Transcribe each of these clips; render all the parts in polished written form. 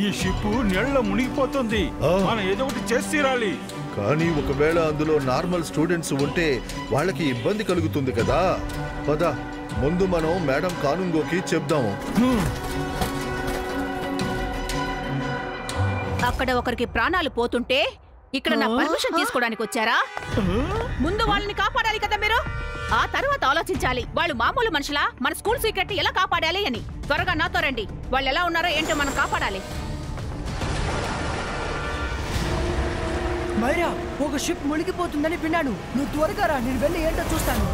ఈ షిప్ నీళ్ళలో మునిగిపోతుంది. మనం ఏదో ఒకటి చేసి తీరాలి. కానీ ఒకవేళ అందులో నార్మల్ స్టూడెంట్స్ ఉంటే వాళ్ళకి ఇబ్బంది కలుగుతుంది కదా. పద, ముందు మనం మేడం కానుంగోకి చెప్దాము. అక్కడ ఒకరికి ప్రాణాలు పోతుంటే ఇక్కడ నా పర్మిషన్ తీసుకోవడానికి వచ్చారా? ముందు వాళ్ళని కాపాడాలి కదా మీరు. ఆ తర్వాత ఆలోచించాలి వాళ్ళు మామూలు మనుషులా, మన స్కూల్ సీక్రెట్ ఎలా కాపాడాలి అని. త్వరగా నాతో రండి. వాళ్ళు ఎలా ఉన్నారో ఏంటో మనం కాపాడాలి. మైరా, ఒక షిప్ మునిగిపోతుందని విన్నాను. నువ్వు త్వరగా రా, నేను వెళ్ళి ఏంటో చూస్తాను.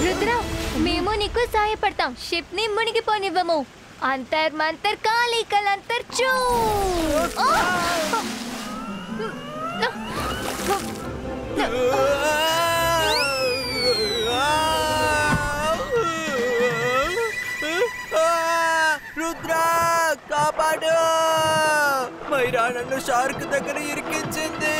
రుద్ర, మేము నీకు సాయపడతాం. షిప్ ని మునిగిపోనివ్వము. అంతర్ మంతర్ కాళీ కలంతర్ చూ. రుద్ర, కాపాడు. మైరా నన్ను షార్క్ దగ్గర ఇరికించింది.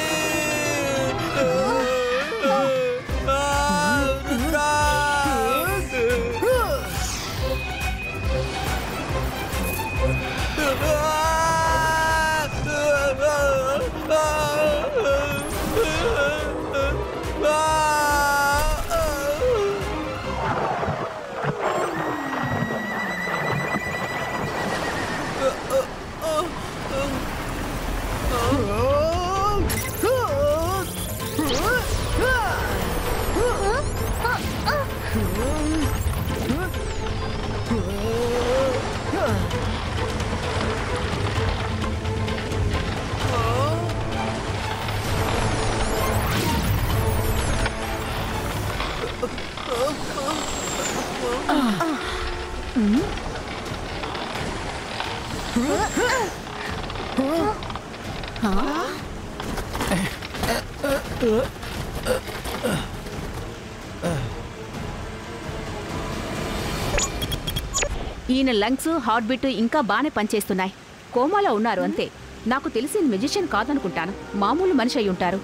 ఈయన లంగ్స్, హార్ట్ బీట్ ఇంకా బానే పనిచేస్తున్నాయి. కోమాలో ఉన్నారు అంతే. నాకు తెలిసిన మెజిషియన్ కాదనుకుంటాను. మామూలు మనిషి అయి ఉంటారు.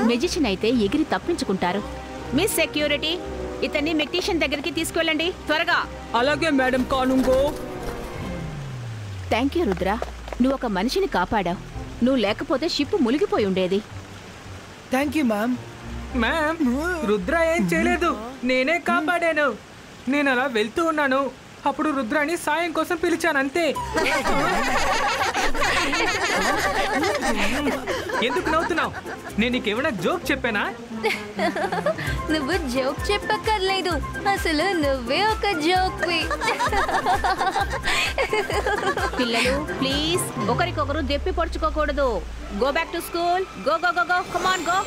మెజిషియన్ అయితే ఎగిరి తప్పించుకుంటారు. మిస్ సెక్యూరిటీ, ఇతన్ని మెక్టీషియన్ దగ్గరికి తీసుకెళ్ళండి త్వరగా. అలాగే madam Kanoongo. Thank you Rudra, నువ్వు ఒక మనిషిని కాపాడావు. నువ్వు లేకపోతే షిప్ మునిగిపోయి ఉండేది. Thank you ma'am. Ma'am, Rudra ఏం చేయలేదు, నేనే కాపాడాను. నేను అలా వెళ్తూ ఉన్నాను, అప్పుడు రుద్రాని సాయం కోసం పిలిచాను అంతే. ఎందుకు నవ్వుతున్నావు? నేను నీకేమైనా జోక్ చెప్పానా? నువ్వు జోక్ చెప్పక్కర్లేదు, అసలు నువ్వే ఒక జోక్. పిల్లలు ప్లీజ్ ఒకరికొకరు దెప్పి పొడుచుకోకూడదు. Go back to school. Go go go go, come on go.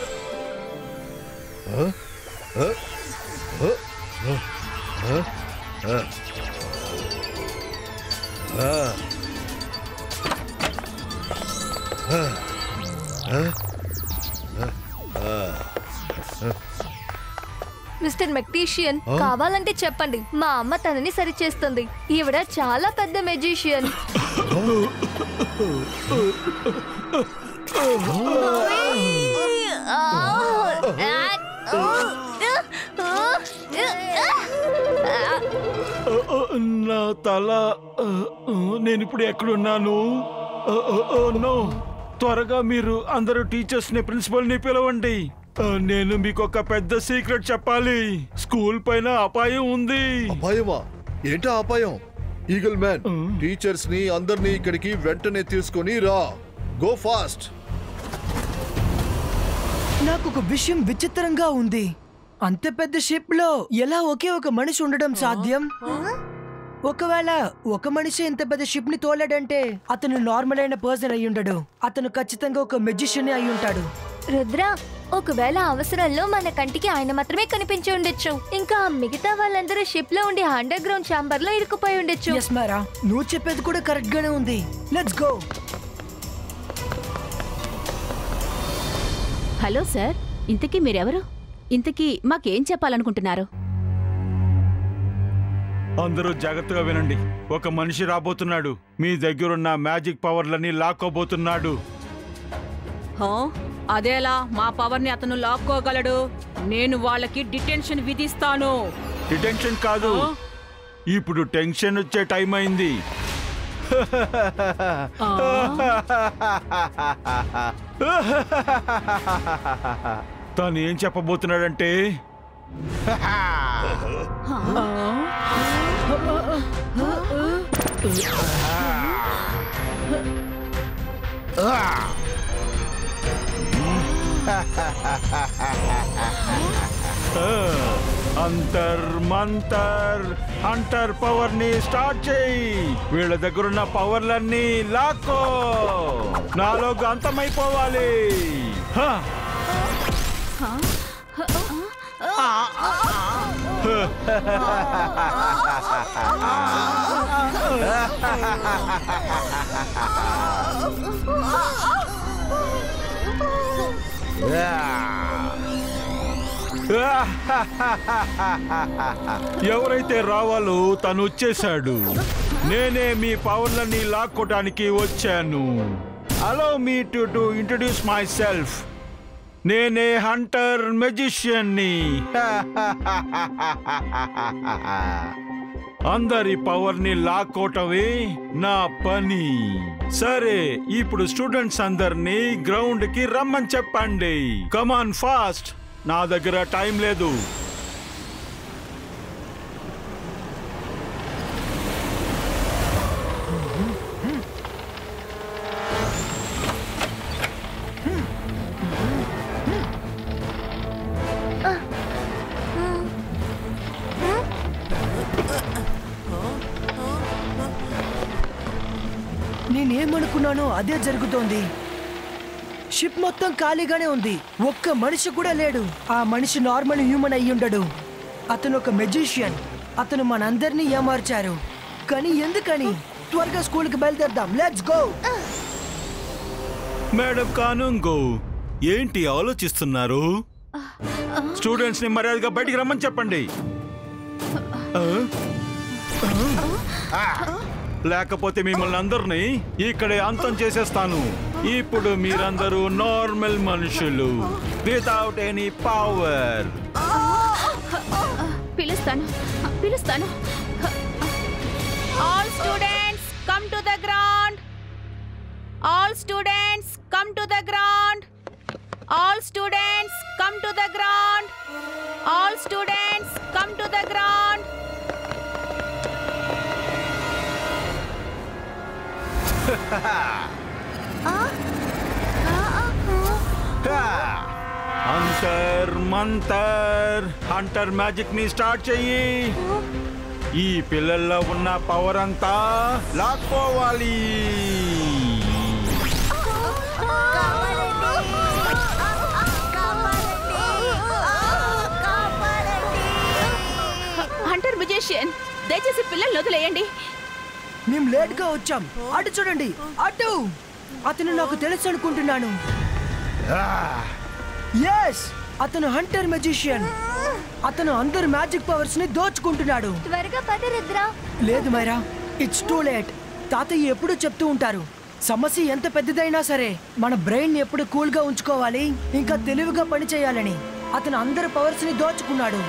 Mister మెక్టీషియన్, కావాలంటే చెప్పండి, మా అమ్మ తనని సరిచేస్తుంది. ఈవిడ చాలా పెద్ద మెజిషియన్. నా తల. నేనిప్పుడు ఎక్కడున్నాను? త్వరగా మీరు అందరూ టీచర్స్ ని, ప్రిన్సిపల్ ని పిలవండి. నేను మీకు ఒక పెద్ద సీక్రెట్ చెప్పాలి. స్కూల్ పైన అపాయం ఉంది. అపాయమా? ఏంటా అపాయం? ఈగల్ మ్యాన్, టీచర్స్ ని అందరినీ ఇక్కడికి వెంటనే తీసుకొని రా. Go fast. నాకు ఒక విషయం విచిత్రంగా ఉంది. అంత పెద్ద షిప్ లో ఎలా ఒకే ఒక మనిషి ఉండడం సాధ్యం? ఒకవేళ ఒక మనిషి ఇంత పెద్ద షిప్ ని తోలాడంటే అతను నార్మల్ అయిన పర్సన్ అయి ఉండడు. అతను ఖచ్చితంగా ఒక మెజిషియన్ అయి ఉంటాడు. రుద్ర, ఒకవేళ అవసరంలో మన కంటికి ఆయన మాత్రమే కనిపించి ఉండొచ్చు. ఇంకా మిగతా వాళ్ళందరూ షిప్ లో ఉండి అండర్ గ్రౌండ్ ఛాంబర్ లో ఇరుక్కుపోయి ఉండొచ్చు. ఎస్ మారా, నువ్వు చెప్పేది కూడా కరెక్ట్ గానే ఉంది. Let's go. హలో సార్, ఇంతకీ మీరెవరు? ఇంతకీ మాకేం చెప్పాలనుకుంటున్నారు? అందరూ జాగ్రత్తగా వినండి. ఒక మనిషి రాబోతున్నాడు. మీ దగ్గరున్న మ్యాజిక్ పవర్లన్నీ లాక్కోబోతున్నాడు. అదేలా మా పవర్ని అతను లాక్కోగలడు? నేను వాళ్ళకి డిటెన్షన్ విధిస్తాను. డిటెన్షన్ కాదు, ఇప్పుడు టెన్షన్ వచ్చే టైం అయింది. తను ఏం చెప్పబోతున్నాడంటే అంతర్ మంతర్ హంటర్ పవర్ ని స్టార్ట్ చేయి. వీళ్ళ దగ్గరున్న పవర్లన్నీ లాక్కో. నాలో అంతమైపోవాలి. ఎవరైతే రావాలో తను వచ్చేశాడు. నేనే మీ పవర్లని లాక్కోటానికి వచ్చాను. Allow me to introduce my self. నేనే హంటర్ మెజిషియన్ని. అందరి పవర్ని లాక్కోవటమే నా పని. సరే, ఇప్పుడు స్టూడెంట్స్ అందరినీ గ్రౌండ్ కి రమ్మని చెప్పండి. కమాన్ ఫాస్ట్, నా దగ్గర టైం లేదు. నేనేమనుకున్నానో అదే జరుగుతోంది. షిప్ మొత్తం ఖాళీగానే ఉంది. ఒక్క మనిషి కూడా లేడు. ఆ మనిషి నార్మల్ హ్యూమన్ అయ్యుండడు. అతను ఒక మెజిషియన్. అతను మనందరినీ ఏమార్చారు. కానీ ఎందుకని? త్వరగా స్కూల్కి బయలుదేరదాం. Let's go. మేడం కానుంగో, ఏంటి ఆలోచిస్తున్నారు? స్టూడెంట్స్ ని మర్యాదగా బయటికి రమ్మని చెప్పండి. లేకపోతే మిమ్మల్ని అందరినీ ఇక్కడే అంతం చేసేస్తాను. ఇప్పుడు మీరందరూ నార్మల్ మనుషులు, వితౌట్ ఎనీ పవర్. పిలుస్తాను. All students come to the ground. All students come to the ground. All students come to the ground. All students come to the ground. అంతర్ మంతర్ హంటర్ మ్యాజిక్ ని స్టార్ట్ చెయ్యి. ఈ పిల్లల్లో ఉన్న power అంతా లాక్కోవాలి. Hunter musician, దయచేసి పిల్లల్ని వదిలేయండి. మేము లేట్ గా వచ్చాం. అటు చూడండి, అటు. అతను నాకు తెలుసు అనుకుంటున్నాను. ఎస్, అతను హంటర్ మెజిషియన్. అతను అందరు మ్యాజిక్ పవర్స్ ని దోచుకుంటున్నాడు. త్వరగా పద రుద్ర. లేదు మైరా, ఇట్స్ టూ లేట్. తాతయ్య ఎప్పుడు చెప్తూ ఉంటారు, సమస్య ఎంత పెద్దదైనా సరే మన బ్రెయిన్ ఎప్పుడు కూల్ గా ఉంచుకోవాలి, ఇంకా తెలివిగా పని చేయాలని. అతను అందరు పవర్స్ ని దోచుకున్నాడు.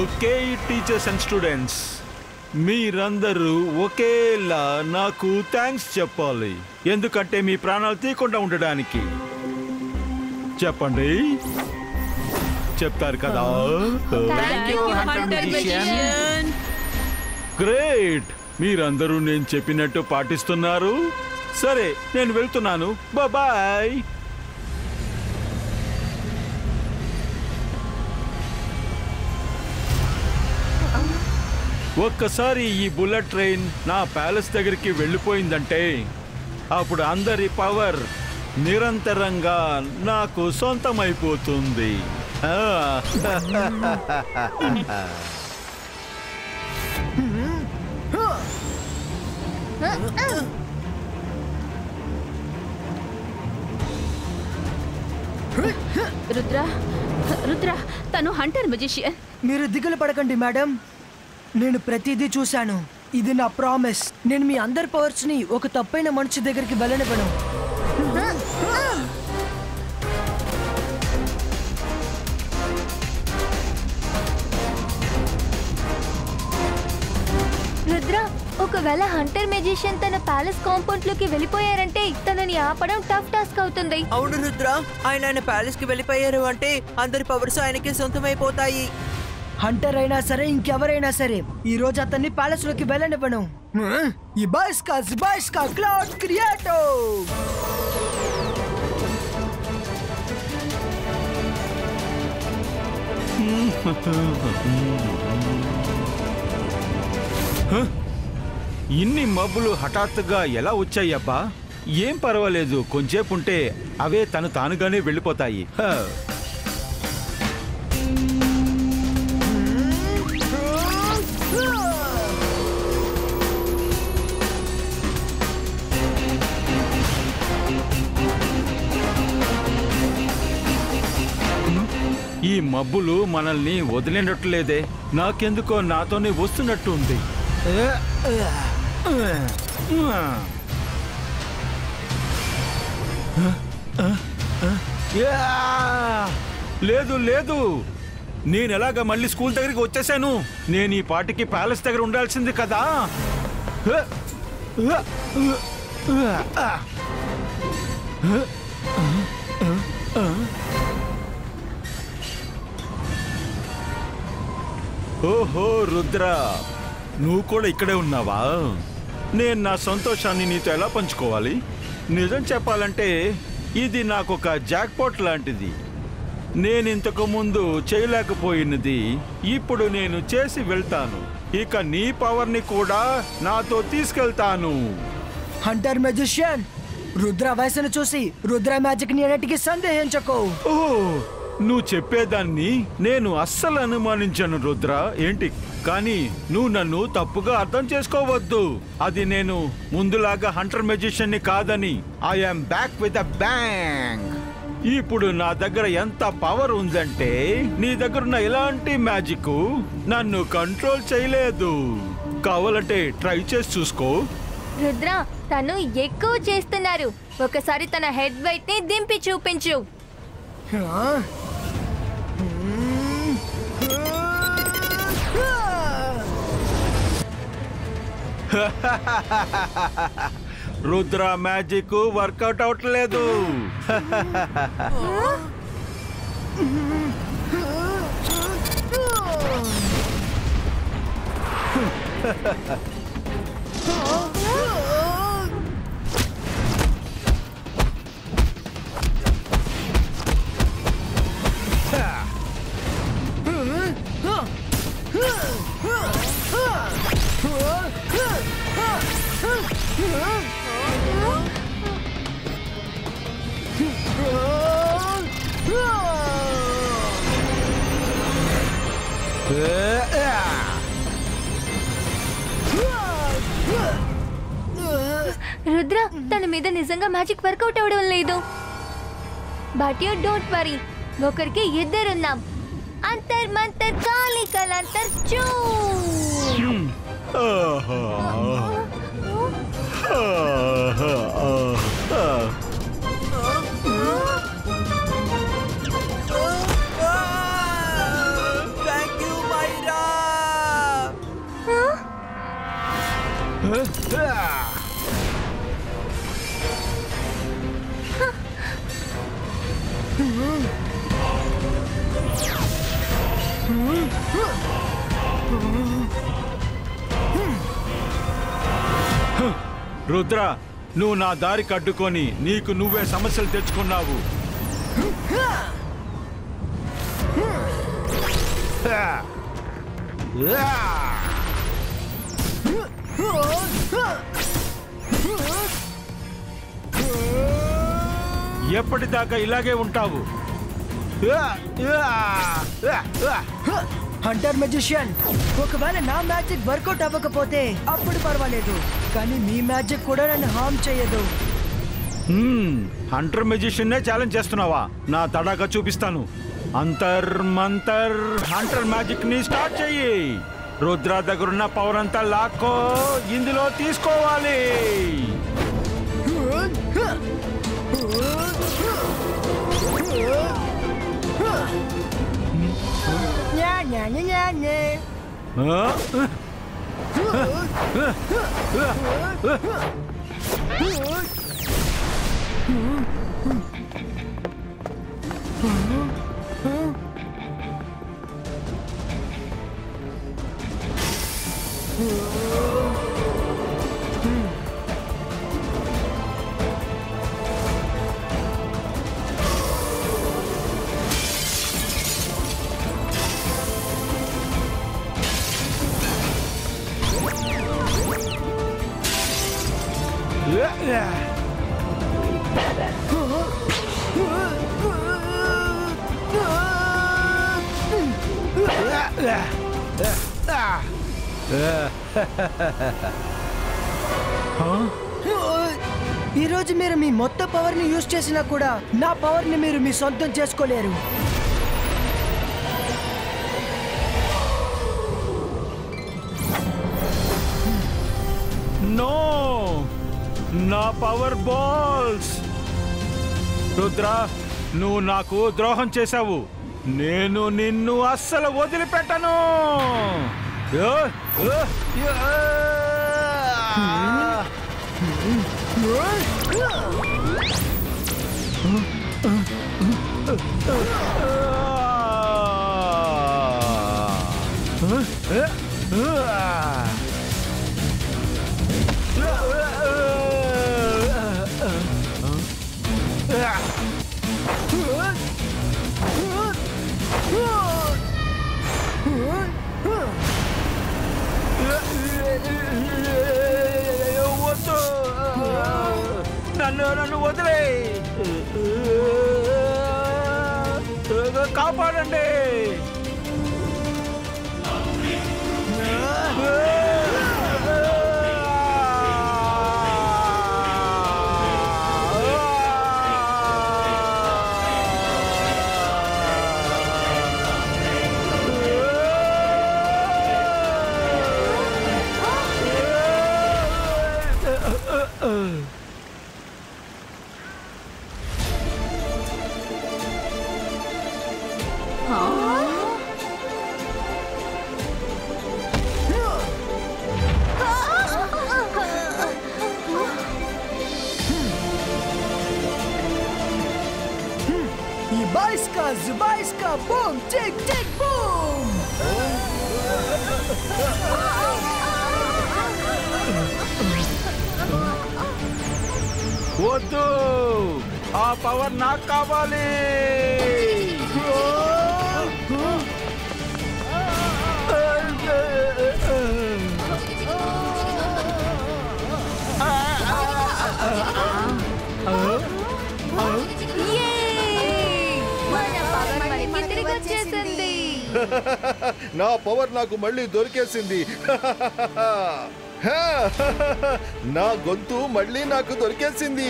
ఓకే టీచర్స్ అండ్ స్టూడెంట్స్, మీరందరూ ఒకేలా నాకు థ్యాంక్స్ చెప్పాలి. ఎందుకంటే మీ ప్రాణాలు తీయకుండా ఉండడానికి. చెప్పండి, చెప్తారు కదా? గ్రేట్, మీరందరూ నేను చెప్పినట్టు పాటిస్తున్నారు. సరే, నేను వెళ్తున్నాను. బాయ్. ఒక్కసారి ఈ బుల్లెట్ ట్రైన్ నా ప్యాలెస్ దగ్గరికి వెళ్ళిపోయిందంటే అప్పుడు అందరి పవర్ నిరంతరంగా నాకు సొంతమైపోతుంది. రుద్ర రుద్ర తను హంటర్ మెజిషియన్. మీరు దిగులు పడకండి మేడం, నేను ప్రతిదీ చూశాను. ఇది నా ప్రామిస్. నేను మీ అందరి పవర్స్ ని ఒక తప్పైన మనిషి దగ్గరికి వెళ్ళనివ్వను. రుద్ర, ఒకవేళ హంటర్ మెజిషియన్ తన ప్యాలెస్ కాంపౌండ్ లోకి వెళ్ళిపోయారంటే తనని ఆపడం టఫ్ టాస్క్ అవుతుంది. అవును రుద్ర, ఆయన ప్యాలెస్ కి వెళ్ళిపోయారు అంటే అందరి పవర్స్ ఆయనకి సొంతమైపోతాయి. హంటర్ అయినా సరే ఇంకెవరైనా సరే ఈ రోజు అతన్ని ప్యాలెస్ లోకి వెళ్ళనివ్వను. ఈ బాయ్స్కా క్లౌడ్ క్రియేటో. ఇన్ని మబ్బులు హఠాత్తుగా ఎలా వచ్చాయబ్బా? ఏం పర్వాలేదు, కొంచెంసేపు ఉంటే అవే తానుగానే వెళ్ళిపోతాయి. ఈ మబ్బులు మనల్ని వదిలేనట్లేదే. నాకెందుకో నాతోనే వస్తున్నట్టు ఉంది. లేదు లేదు, నేనెలాగా మళ్ళీ స్కూల్ దగ్గరికి వచ్చేసాను. నేను ఈ పాటికి ప్యాలెస్ దగ్గర ఉండాల్సింది కదా. ఓహో రుద్ర, నువ్వు కూడా ఇక్కడే ఉన్నావా? నేను నా సంతోషాన్ని నీతో ఎలా పంచుకోవాలి? నిజం చెప్పాలంటే ఇది నాకొక జాక్పాట్ లాంటిది. నేను ఇంతకు ముందు చేయలేకపోయినది ఇప్పుడు నేను చేసి వెళ్తాను. ఇక నీ పవర్ని కూడా నాతో తీసుకెళ్తాను. హంటర్ మెజిషియన్, రుద్ర వయసును చూసి రుద్ర మ్యాజిక్ ని అన్నిటికీ సందేహించకు. ఓ, నువ్వు చెప్పేదాన్ని నేను అస్సలు అనుమానించను రుద్ర. ఏంటి కానీ నువ్వు నన్ను తప్పుగా అర్థం చేసుకోవద్దు. అది నేను ముందులాగా హంటర్ మెజిషియన్ ని కాదని. I'm back with a bang. ఇప్పుడు నా దగ్గర ఎంత పవర్ ఉందంటే నీ దగ్గర ఉన్న ఎలాంటి మ్యాజిక్ నన్ను కంట్రోల్ చేయలేదు. కావాలంటే ట్రై చేసి చూసుకో. రుద్ర, తను ఎక్కువ చేస్తున్నారు. ఒకసారి తన హెడ్ వెయిట్ ని దింపి చూపించు. రుద్ర మ్యాజిక్ వర్కౌట్ అవట్లేదు. రుద్ర, తన మీద నిజంగా మ్యాజిక్ వర్కౌట్ అవడం లేదు. బట్ యూ డోంట్ వరీ, ఒకరికి ఇద్దరున్నాం. అంతర్ మంతర్ కాళీ కలాంతర్ చూ. Thank you Myra. రుద్ర, నువ్వు నా దారి కట్టుకొని నీకు నువ్వే సమస్యలు తెచ్చుకున్నావు. ఎప్పటిదాకా ఇలాగే ఉంటావు? హంటర్ మెజిషియన్, ఒకవేళ నా మ్యాజిక్ వర్కౌట్ అవ్వకపోతే అప్పుడు పర్వాలేదు, కానీ మీ మ్యాజిక్ కూడా నన్ను హార్మ్ చేయదు. హంటర్ మెజిషియన్ ఛాలెంజ్ చేస్తున్నావా? నా తడాక చూపిస్తాను. అంతర్ మంతర్ హంటర్ మ్యాజిక్ ని స్టార్ట్ చెయ్యి. రుద్ర దగ్గరున్న పవర్ అంతా లాక్కో ఇందులో తీసుకోవాలి. ఈ రోజు మీరు మీ మొత్తం పవర్ ని యూజ్ చేసినా కూడా నా పవర్ ని మీరు మీ సొంతం చేసుకోలేరు. నో, నా పవర్ బాల్స్. రుద్ర, నువ్వు నాకు ద్రోహం చేశావు. నేను నిన్ను అస్సలు వదిలిపెట్టను. నన్ను వదిలే, కాపాడండి. Zubaiska, boom, tick, tick, boom! వద్దు, ఆ పవర్ నాకు కావాలి. నా పవర్ నాకు మళ్ళీ దొరికేసింది. నా గొంతు మళ్ళీ నాకు దొరికేసింది.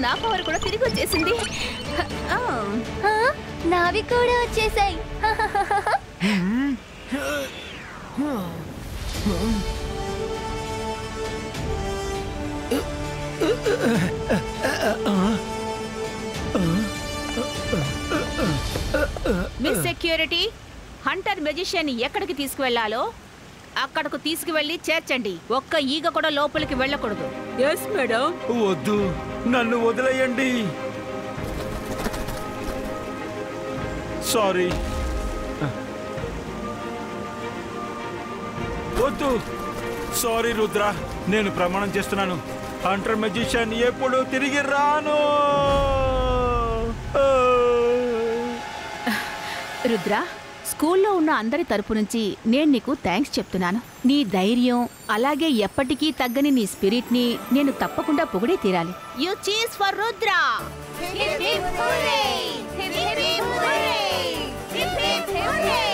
నా పవర్ కూడా తిరిగి వచ్చేసింది. నావి కూడా వచ్చేసాయి. మిస్ సెక్యూరిటీ, హంటర్ మెజిషియన్ ఎక్కడికి తీసుకువెళ్లాలో అక్కడకు తీసుకువెళ్ళి చేర్చండి. ఒక్క ఈగ కూడా లోపలికి వెళ్ళకూడదు. Yes madam. వద్దు, నన్ను వదిలేయండి. సారీ, వద్దు. సారీ రుద్ర, నేను ప్రమాణం చేస్తున్నాను, హంటర్ మెజిషియన్ ఎప్పుడు తిరిగి రాను. రుద్ర, స్కూల్లో ఉన్న అందరి తరపు నుంచి నేను నీకు థ్యాంక్స్ చెప్తున్నాను. నీ ధైర్యం అలాగే ఎప్పటికీ తగ్గని నీ స్పిరిట్ ని నేను తప్పకుండా పొగిడే తీరాలి. యు చీజ్ for Rudra. Hip hip hooray! Hip hip hooray! Hip hip హూరే!